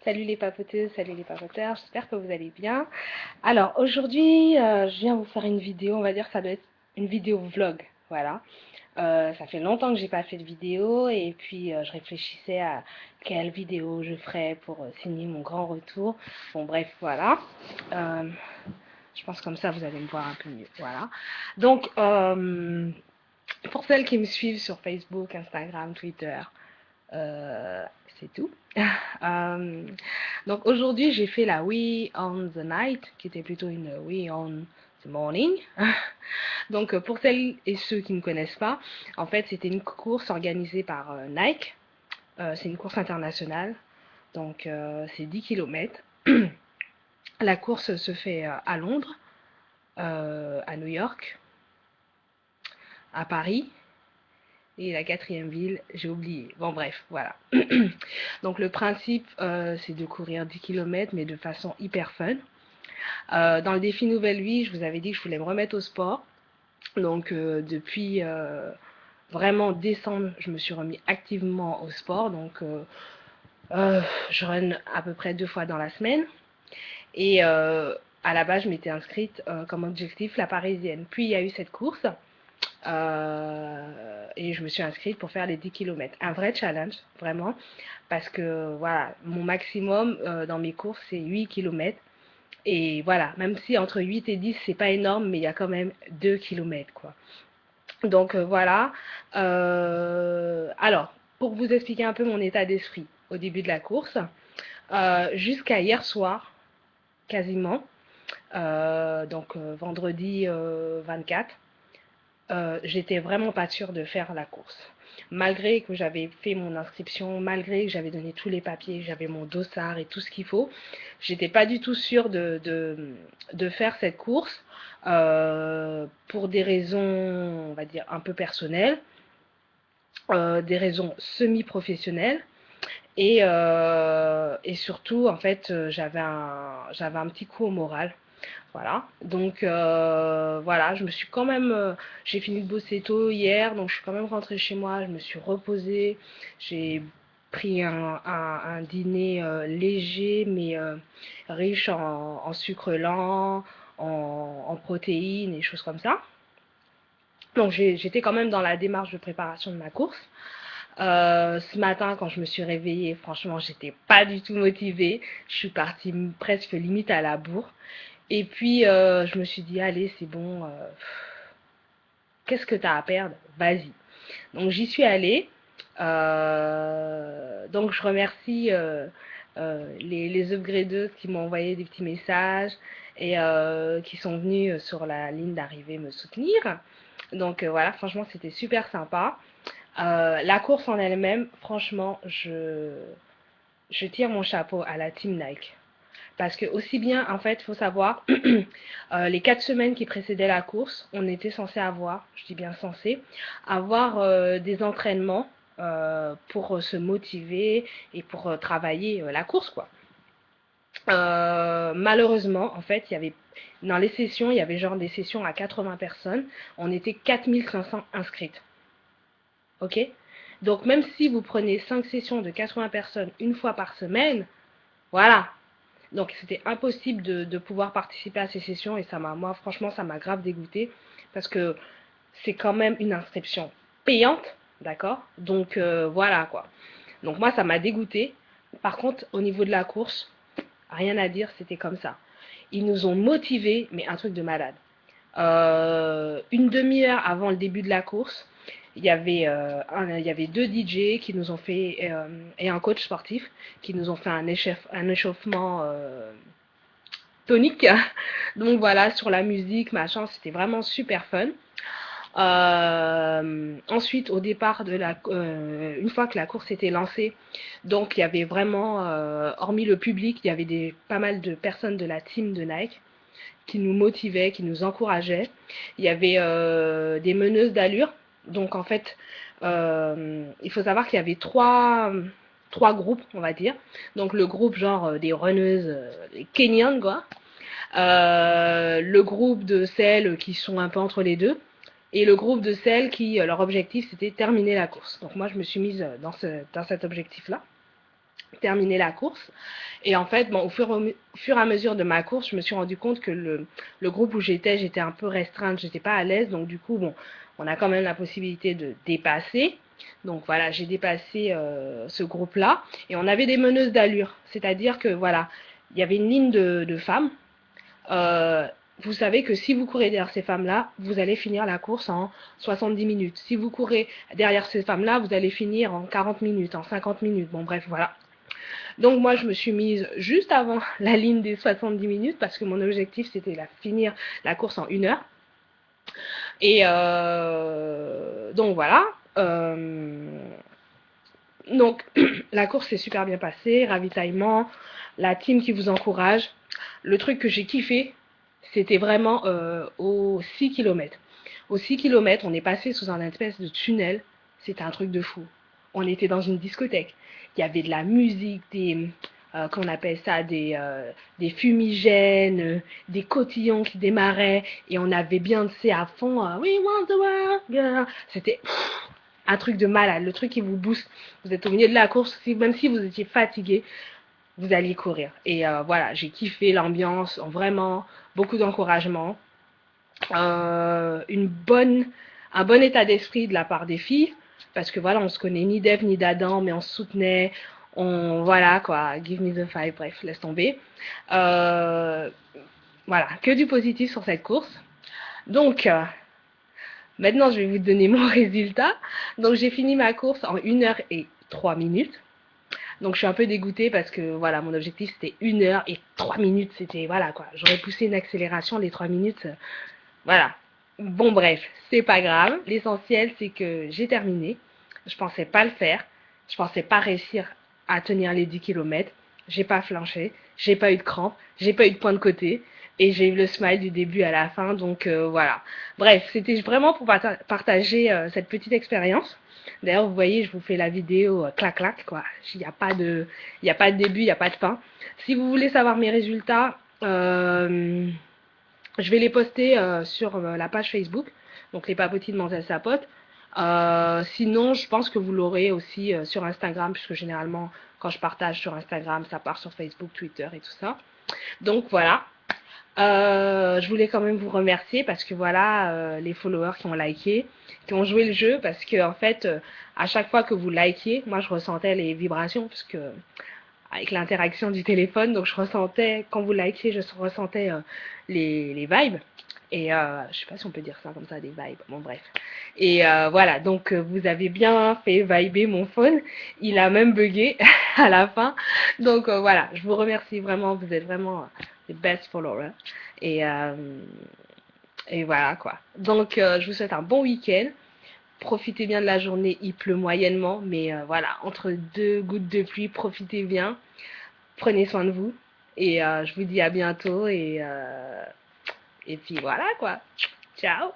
Salut les papoteuses, salut les papoteurs, j'espère que vous allez bien. Alors aujourd'hui, je viens vous faire une vidéo, on va dire que ça doit être une vidéo vlog, voilà. Ça fait longtemps que j'ai pas fait de vidéo et puis je réfléchissais à quelle vidéo je ferais pour signer mon grand retour. Bon bref, voilà. Euh, je pense comme ça vous allez me voir un peu mieux, voilà. Donc pour celles qui me suivent sur Facebook, Instagram, Twitter, euh, c'est tout. Euh, donc aujourd'hui, j'ai fait la We on the Night, qui était plutôt une We on the Morning. Donc pour celles et ceux qui ne connaissent pas, en fait, c'était une course organisée par Nike. C'est une course internationale, donc c'est 10 km. La course se fait à Londres, à New York, à Paris. Et la quatrième ville, j'ai oublié. Bon, bref, voilà. Donc, le principe, c'est de courir 10 km, mais de façon hyper fun. Dans le défi Nouvelle Vie, je vous avais dit que je voulais me remettre au sport. Donc, depuis vraiment décembre, je me suis remis activement au sport. Donc, je run à peu près 2 fois dans la semaine. Et à la base, je m'étais inscrite comme objectif la parisienne. Puis, il y a eu cette course. Et je me suis inscrite pour faire les 10 km. Un vrai challenge, vraiment, parce que voilà, mon maximum dans mes courses, c'est 8 km. Et voilà, même si entre 8 et 10, c'est pas énorme, mais il y a quand même 2 km, quoi. Donc voilà. Alors, pour vous expliquer un peu mon état d'esprit au début de la course, jusqu'à hier soir, quasiment, vendredi 24, j'étais vraiment pas sûre de faire la course. Malgré que j'avais fait mon inscription, malgré que j'avais donné tous les papiers, j'avais mon dossard et tout ce qu'il faut, j'étais pas du tout sûre de faire cette course pour des raisons, on va dire, un peu personnelles, des raisons semi-professionnelles. Et surtout, en fait, j'avais un petit coup au moral. Voilà. Donc, voilà, je me suis quand même. J'ai fini de bosser tôt hier, donc je suis quand même rentrée chez moi. Je me suis reposée. J'ai pris un dîner léger, mais riche en sucre lent, en protéines et choses comme ça. Donc, j'étais quand même dans la démarche de préparation de ma course. Ce matin, quand je me suis réveillée, franchement, j'étais pas du tout motivée. Je suis partie presque limite à la bourre. Et puis, je me suis dit, allez, c'est bon, qu'est-ce que t'as à perdre? Vas-y. Donc, j'y suis allée. Donc, je remercie les upgradeuses qui m'ont envoyé des petits messages et qui sont venus sur la ligne d'arrivée me soutenir. Donc, voilà, franchement, c'était super sympa. La course en elle-même, franchement, je tire mon chapeau à la team Nike. Parce que aussi bien, en fait, il faut savoir, les 4 semaines qui précédaient la course, on était censé avoir, je dis bien censé, avoir des entraînements pour se motiver et pour travailler la course, quoi. Malheureusement, en fait, il y avait dans les sessions, il y avait genre des sessions à 80 personnes, on était 4500 inscrites. Ok? Donc même si vous prenez 5 sessions de 80 personnes une fois par semaine, voilà. Donc c'était impossible de pouvoir participer à ces sessions et moi franchement ça m'a grave dégoûté parce que c'est quand même une inscription payante, d'accord? Donc voilà quoi. Donc moi ça m'a dégoûté. Par contre au niveau de la course, rien à dire, c'était comme ça. Ils nous ont motivés, mais un truc de malade. Une demi-heure avant le début de la course, il y avait deux DJ qui nous ont fait, et un coach sportif, qui nous ont fait un échauffement tonique. Donc voilà, sur la musique, machin, c'était vraiment super fun. Ensuite, au départ une fois que la course était lancée, donc il y avait vraiment, hormis le public, il y avait pas mal de personnes de la team de Nike qui nous motivaient, qui nous encourageaient. Il y avait des meneuses d'allure. Donc en fait, il faut savoir qu'il y avait trois groupes, on va dire. Donc le groupe genre des runneuses, des Kenyans, quoi. Le groupe de celles qui sont un peu entre les deux. Et le groupe de celles qui, leur objectif, c'était terminer la course. Donc moi, je me suis mise dans cet objectif-là. terminer la course. Et en fait, bon, au fur et à mesure de ma course, je me suis rendu compte que le groupe où j'étais un peu restreinte, j'étais pas à l'aise. Donc du coup, bon, on a quand même la possibilité de dépasser. Donc voilà, j'ai dépassé ce groupe-là. Et on avait des meneuses d'allure. C'est-à-dire que voilà, il y avait une ligne de femmes. Euh, vous savez que si vous courez derrière ces femmes-là, vous allez finir la course en 70 minutes. Si vous courez derrière ces femmes-là, vous allez finir en 40 minutes, en 50 minutes. Bon, bref, voilà. Donc moi, je me suis mise juste avant la ligne des 70 minutes parce que mon objectif, c'était de finir la course en 1 heure. Et donc voilà. Donc la course s'est super bien passée, ravitaillement, la team qui vous encourage. Le truc que j'ai kiffé, c'était vraiment aux 6 km. Aux 6 km, on est passé sous un espèce de tunnel. C'était un truc de fou. On était dans une discothèque. Il y avait de la musique, qu'on appelle ça, des fumigènes, des cotillons qui démarraient. Et on avait Beyoncé à fond. We want the world, girl. C'était un truc de malade. Le truc qui vous booste. Vous êtes au milieu de la course. Même si vous étiez fatigué, vous alliez courir. Et voilà, j'ai kiffé l'ambiance, vraiment beaucoup d'encouragement, un bon état d'esprit de la part des filles, parce que voilà, on se connaît ni d'Ève ni d'Adam, mais on se soutenait, voilà quoi, give me the five, bref, laisse tomber. Euh, voilà, que du positif sur cette course. Donc, maintenant, je vais vous donner mon résultat. Donc, j'ai fini ma course en 1 h et 3 minutes. Donc je suis un peu dégoûtée parce que voilà, mon objectif c'était 1 h et 3 minutes. C'était voilà quoi. J'aurais poussé une accélération, les 3 minutes. Voilà. Bon bref, c'est pas grave. L'essentiel c'est que j'ai terminé. Je pensais pas le faire. Je pensais pas réussir à tenir les 10 km. J'ai pas flanché. J'ai pas eu de crampes. J'ai pas eu de point de côté. Et j'ai eu le smile du début à la fin. Donc voilà. Bref, c'était vraiment pour partager cette petite expérience. D'ailleurs, vous voyez, je vous fais la vidéo clac-clac, quoi. Il n'y a pas de début, il n'y a pas de fin. Si vous voulez savoir mes résultats, je vais les poster sur la page Facebook, donc les papotis de Mansell Sapote. Sinon, je pense que vous l'aurez aussi sur Instagram, puisque généralement, quand je partage sur Instagram, ça part sur Facebook, Twitter et tout ça. Donc voilà. Je voulais quand même vous remercier parce que voilà, les followers qui ont liké, qui ont joué le jeu, parce que en fait, à chaque fois que vous likiez, moi je ressentais les vibrations, parce que avec l'interaction du téléphone, donc je ressentais, quand vous likiez, je ressentais les vibes. Et je sais pas si on peut dire ça comme ça, des vibes. Bon bref. Et voilà, donc vous avez bien fait vibrer mon phone. Il a même bugué à la fin. Donc voilà, je vous remercie vraiment. Vous êtes vraiment les best followers. Et, euh, et voilà quoi. Donc je vous souhaite un bon week-end. Profitez bien de la journée. Il pleut moyennement, mais voilà, entre deux gouttes de pluie, profitez bien. Prenez soin de vous. Et je vous dis à bientôt. Et puis voilà quoi. Ciao.